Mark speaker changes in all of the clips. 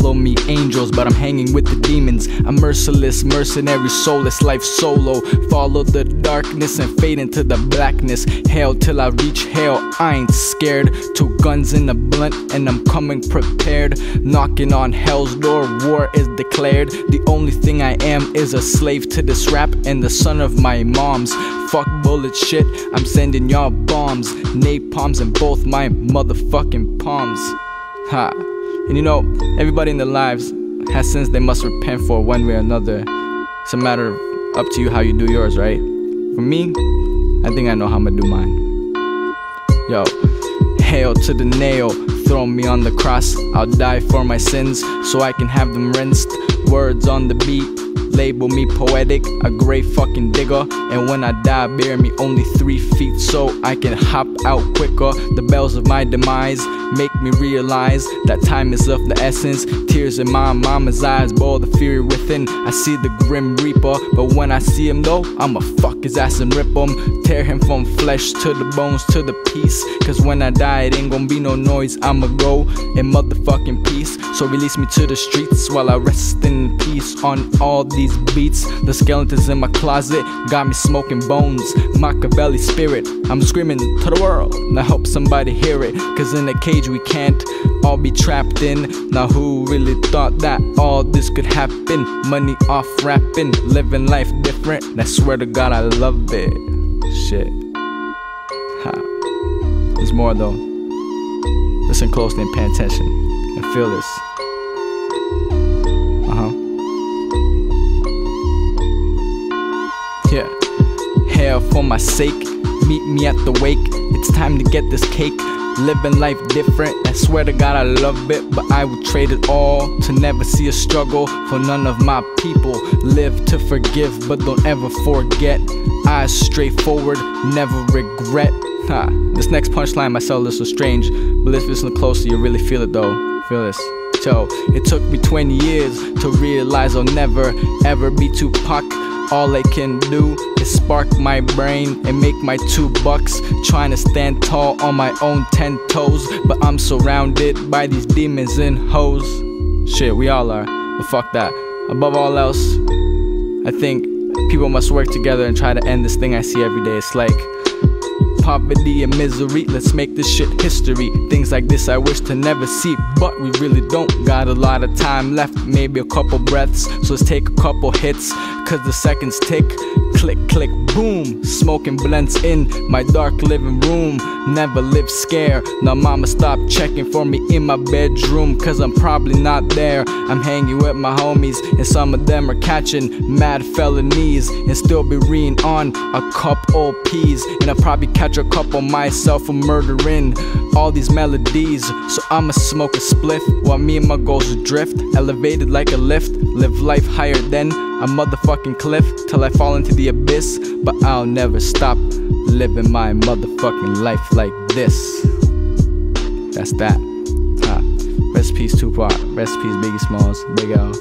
Speaker 1: follow me angels, but I'm hanging with the demons. I'm merciless, mercenary, soulless, life solo. Follow the darkness and fade into the blackness. Hail till I reach hell, I ain't scared. 2 guns in a blunt and I'm coming prepared. Knocking on hell's door, war is declared. The only thing I am is a slave to this rap and the son of my moms. Fuck bullet shit, I'm sending y'all bombs. Napalms in both my motherfucking palms. Ha. And you know, everybody in their lives has sins they must repent for one way or another. It's a matter of up to you how you do yours, right? For me, I think I know how I'ma do mine. Yo, hail to the nail, throw me on the cross. I'll die for my sins so I can have them rinsed. Words on the beat, label me poetic, a great fucking digger. And when I die, bury me only 3 feet so I can hop out quicker. The bells of my demise make me realize that time is of the essence. Tears in my mama's eyes boil the fury within. I see the grim reaper, but when I see him though, I'ma fuck his ass and rip him. Tear him from flesh to the bones to the piece. Cause when I die it ain't gonna be no noise, I'ma go in motherfucking peace. So release me to the streets while I rest in peace on all these beats. The skeletons in my closet got me smoking bones. Machiavelli spirit, I'm screaming to the world. Now hope somebody hear it, cause in a cage we can't all be trapped in. Now who really thought that all this could happen? Money off rapping, living life different. I swear to God I love it. Shit. Ha. There's more though. Listen closely and pay attention and feel this. Yeah. Hail for my sake, meet me at the wake. It's time to get this cake. Living life different, I swear to God I love it. But I would trade it all to never see a struggle. For none of my people live to forgive, but don't ever forget. Eyes straight forward, never regret. This next punchline might sound a little strange, but let's listen closer, you really feel it though. Feel this. Yo, it took me 20 years to realize I'll never ever be Tupac. All I can do is spark my brain and make my $2. Trying to stand tall on my own 10 toes, but I'm surrounded by these demons and hoes. Shit, we all are, but fuck that. Above all else, I think people must work together and try to end this thing I see every day. It's like poverty and misery, let's make this shit history. Things like this I wish to never see, but we really don't got a lot of time left, maybe a couple breaths. So let's take a couple hits, cause the seconds tick. Click, click, boom, smoking blends in my dark living room. Never live scared, now mama stop checking for me in my bedroom, cause I'm probably not there. I'm hanging with my homies and some of them are catching mad felonies and still be reading on a couple P's. And I'll probably catch a couple myself for murdering all these melodies. So I'ma smoke a spliff while me and my goals drift. Elevated like a lift, live life higher than a motherfucking cliff till I fall into the abyss. But I'll never stop living my motherfucking life like this. That's that. Rest in peace Tupac, rest in peace Biggie Smalls, Big L.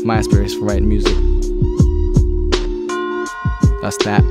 Speaker 1: My inspiration for writing music. That's that.